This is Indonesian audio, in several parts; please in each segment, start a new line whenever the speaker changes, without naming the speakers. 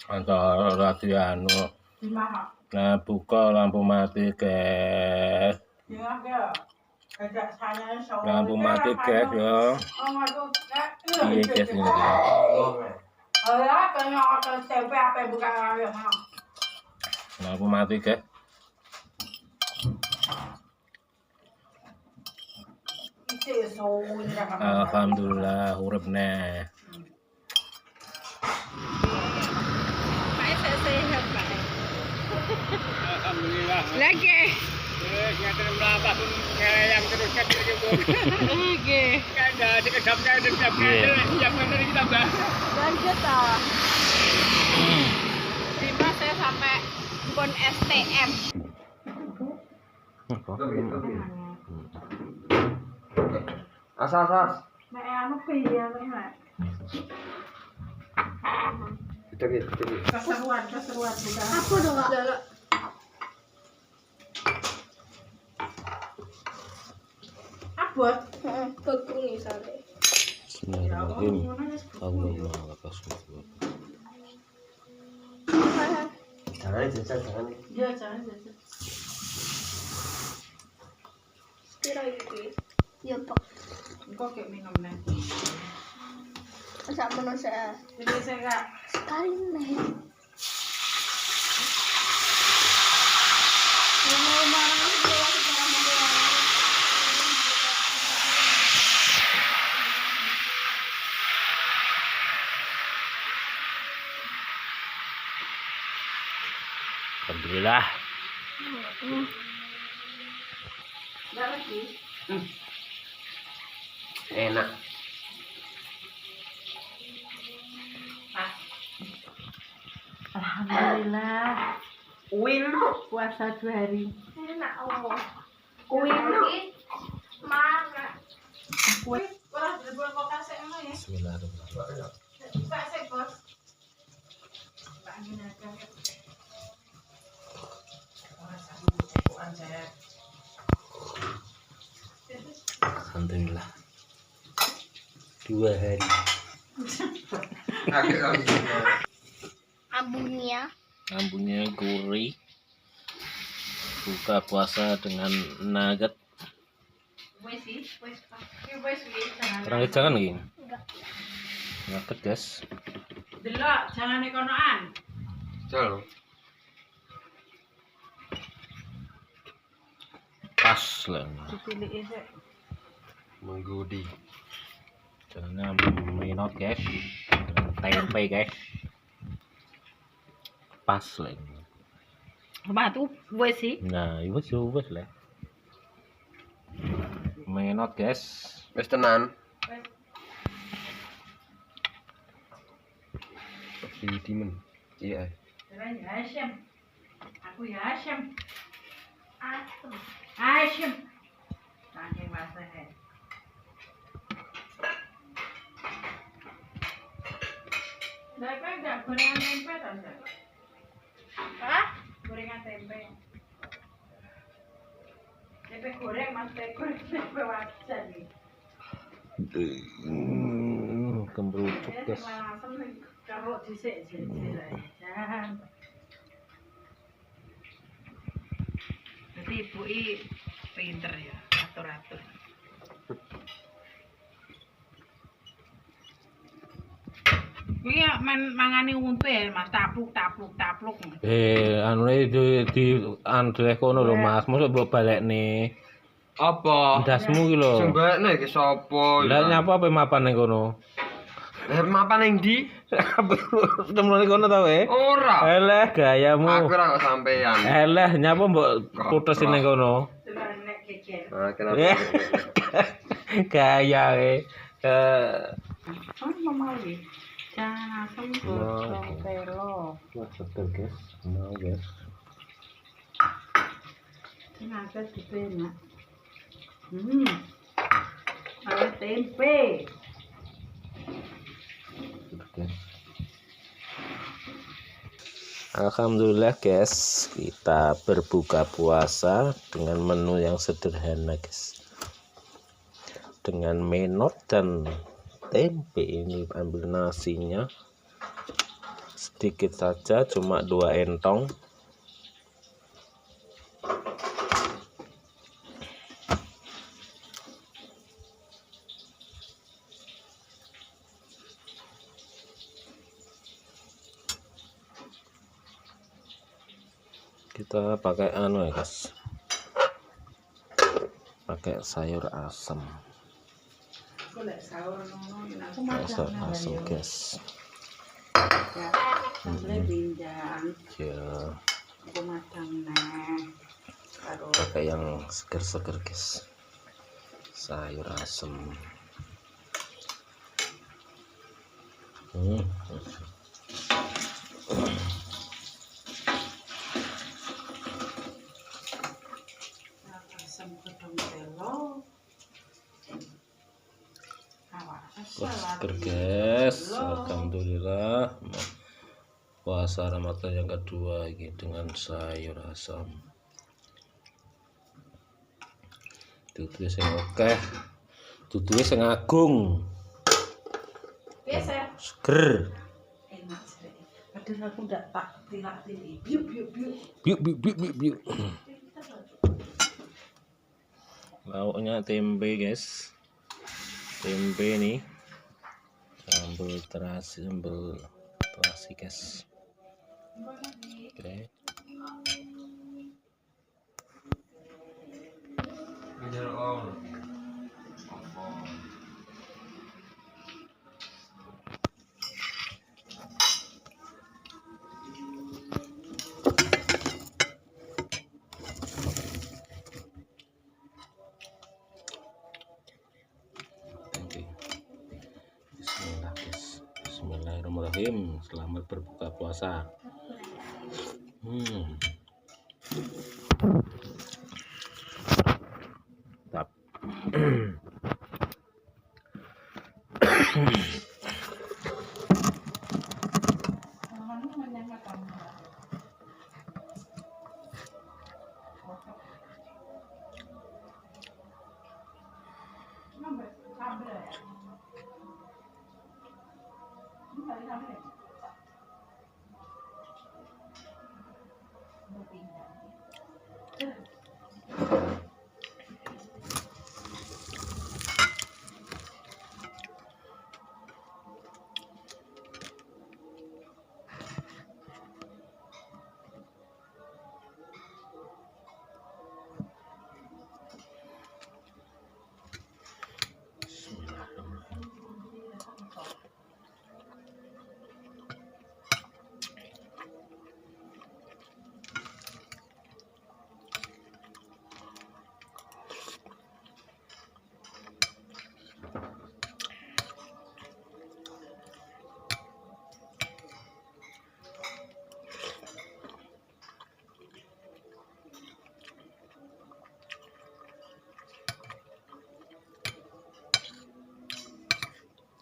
Antara lagi anu. Nah, buka lampu mati, guys. Lampu mati, guys, ya. Iya, guys, ini dia. Lampu mati, guys. Alhamdulillah, uripnya.
Sehat, Pak.
Alhamdulillah.
Lagi.
Nyata berapa pun yang terus kecil juga.
Oke.
Kan ada kedapnya ada kedapnya yang mana kita bahas.
Lanjut ah. Terima saya sampai pon STM.
Asas.
Nek anu piye nek. Keseruan bukan. Aku dong, Kak. Abot. Heeh, begung isane.
Bismillahirrahmanirrahim. Allahumma lakal syukur.
Jangan jajan, jangan.
Iya, jangan jajan.
Kira iki. Ya, Pak.
Engko kayak minum nih.
Sak manusia.
Ini saya Kak.
Sekali nih.
Alhamdulillah.
Enggak lagi.
Enak.
Alhamdulillah. Win puasa 2 hari.
Enak Allah.
Win
Mana?
Win ora dibuat kokase ngono ya.
Bismillahirrahmanirrahim.
Pak sik, Bos. Pak ngene aja. Ora sampe cekokan saya.
Alhamdulillah. 2 hari. Ambungnya gurih. Buka puasa dengan nugget.
Wes sih, wes. Wes jangan.
Kurang jangan lagi.
Enggak.
Nugget, guys.
Delok, jangan ekonoan.
Jol.
Pas lah.
Dipilih sik.
Menggudi.
Jangan menot, guys. Tempe, guys. Pas lah.
Apa tuh wes sih?
Nah, itu coba lah. Menot, guys.
Wis tenan. Di dimen. Iya.
Terus Hashim. Aku ya Hashim. Hashim. Saking masahe. Lah kan enggak gorengan tempe ta, Mbak? Hah? Gorengan tempe. Tempe goreng Mas, tempe wajan iki.
Kembrucuk, guys.
Langsung karo dhisik jangan. Jadi ibu pinter ya, atur-atur. Kuwi mangane untu ya, Mas, tapluk.
Anu di Andre kono lho, Mas. Mosok mbok balekne.
Apa?
Ndasmu ki lho.
Sing balekne iki sapa?
Lah nyapa ape mapan ning kono?
Mapan ning ndi?
Temune kono ta we?
Ora.
Eleh gayamu.
Aku ora kok sampean.
Eleh nyapa mbok putusin ning kono?
Nek geger.
Nah, kenapa?
Gaya we.
Mau iki. Jangan asem gotong telo.
Wah, seger, guys. Mau, guys.
Ini agak enak. Ada tempe.
Alhamdulillah, guys, kita berbuka puasa dengan menu yang sederhana, guys. Dengan menot dan tempe. Ini ambil nasinya, sedikit saja, cuma 2 entong. Kita pakai anu ya guys, pakai sayur asam.
Golek sahur ngono yen aku
Sayur
masak
asam guys.
ya. Sampai binjang.
Ya,
Aku matang neh. Karo
pakai yang seger-seger guys. Sayur asam.
asam gedung telo. Awak
Wah,
asal
seger guys. Alhamdulillah. Puasa Ramadan yang kedua ini dengan sayur asam. Duduhe sing akeh. Duduhe sing agung.
biasa
Seger.
enak sih. Padahal aku ndak tak tilak-tili. Biuk biuk biuk.
Biuk biuk biuk biuk biuk. Lauknya tempe guys. Tempe nih. Sambal terasi guys. Oke. Bismillah guys. Bismillahirrahmanirrahim. Selamat berbuka puasa. Tap.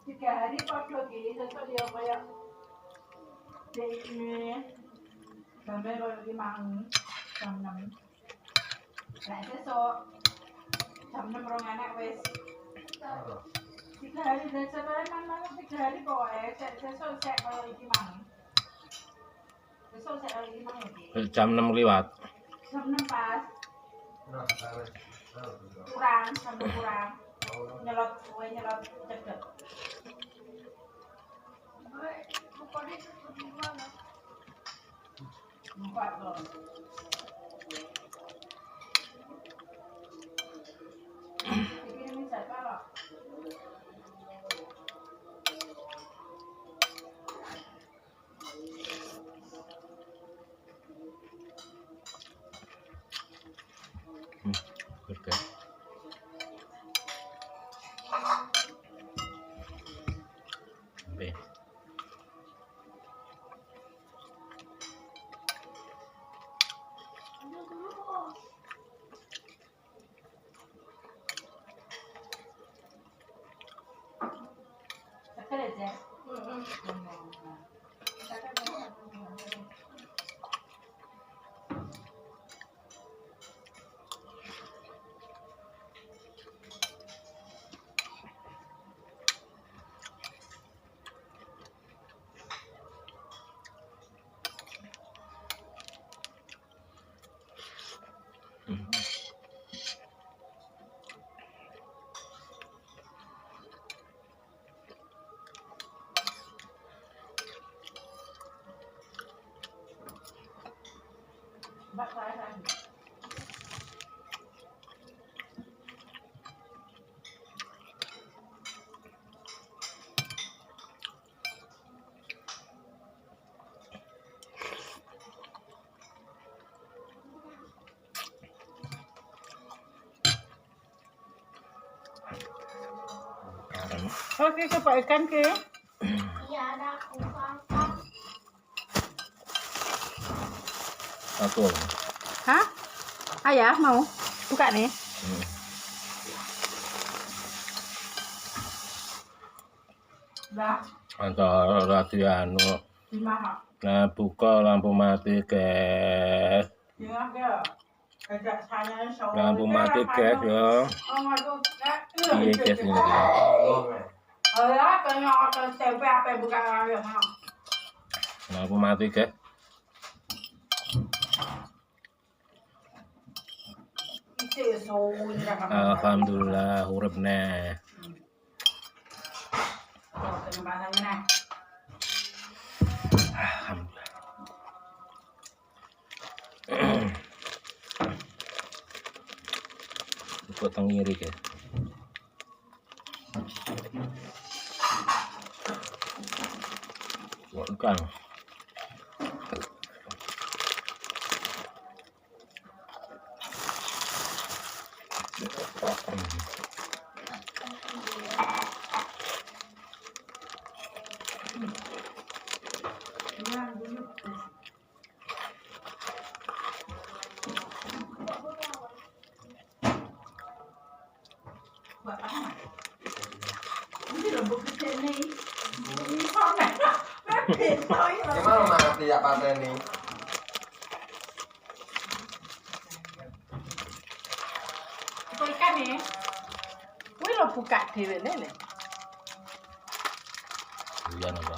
Tiga hari pas lagi sesuk dia kayak ini sampai kalau dimang jam 6. Nah sesuk jam 6 rong anak wis. 3 hari dan sebenarnya mana 3 hari pokoknya sesuk saya kalau iki mang. Sesuk saya kalau iki mang lagi.
Jam 6 lewat.
Jam 6 pas. Kurang, sampai kurang. Nyelot cedek.
Pokoknya itu gimana?
4 loh. Ini siapa loh?
Oke. Oke.
Oke, coba ikan ke.
Iya ada aku angkat.
Satu.
Hah? Ayah mau buka nih. Dah,
Antara latihan.
di mana?
Nah, buka lampu mati, guys.
Dengar ke? Ajak saya sore.
Lampu mati, guys, ya.
Oh, aduh,
Iya, guys, ini.
Oh ya, kayaknya akan tempe apa yang buka lagi, ha?
Lampu mati, guys.
Itu sore dah kan.
Alhamdulillah, uripnya.
Oh, terima kasih nih.
Alhamdulillah. Potong ngiri, guys. Bukan.
Buat apa? Ini lembut kecil nih. Ini sampai mepet toy.
Gimana mati ya pateni?
Kau ikan nih. Wih lo buka dhewe lele.
Iya, napa.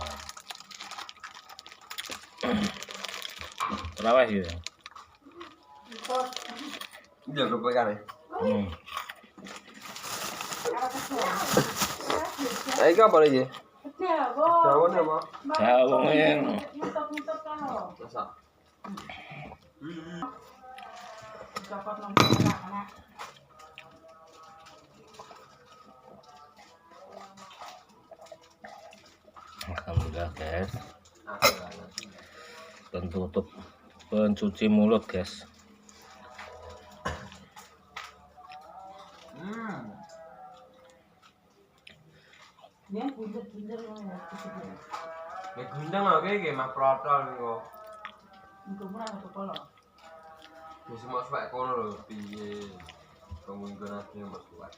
Kenapa ya?
Kok
Iya kerupuk ikan ya.
ada kesuwen.
Iki apa lagi?
Kecil, boh.
Jawon apa?
Jawon yang
Mutot-mutot kan lo.
Masak.
Dapat nomor anak-anak.
Alhamdulillah, guys. Penutup pencuci mulut, guys.
Dia bunder-bunder lo ya.
Ya gundang lah kayak mah protol nih kok.
Untuk murah atau kolor?
Ya semua suka kono lho piye. Kemungkinan aslinya mbak suka.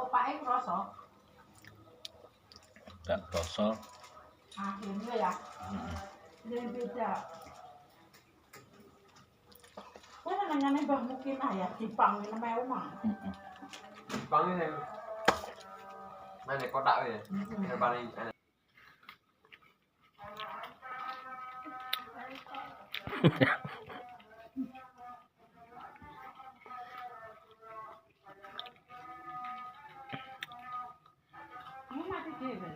Opake kroso.
Gak kroso.
Akhirnya ya. Jadi beda. Wah, nanya Mbah mungkin ayah Jepang ini mewah.
Jepang ini yang mana kotak ya? Yang paling enak.
Kamu mati dewe.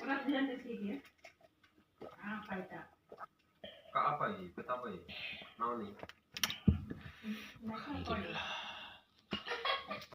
Perhatian di sini. Apa itu?
Kak apa ini? Peta apa ini? Mau nih?
Alhamdulillah.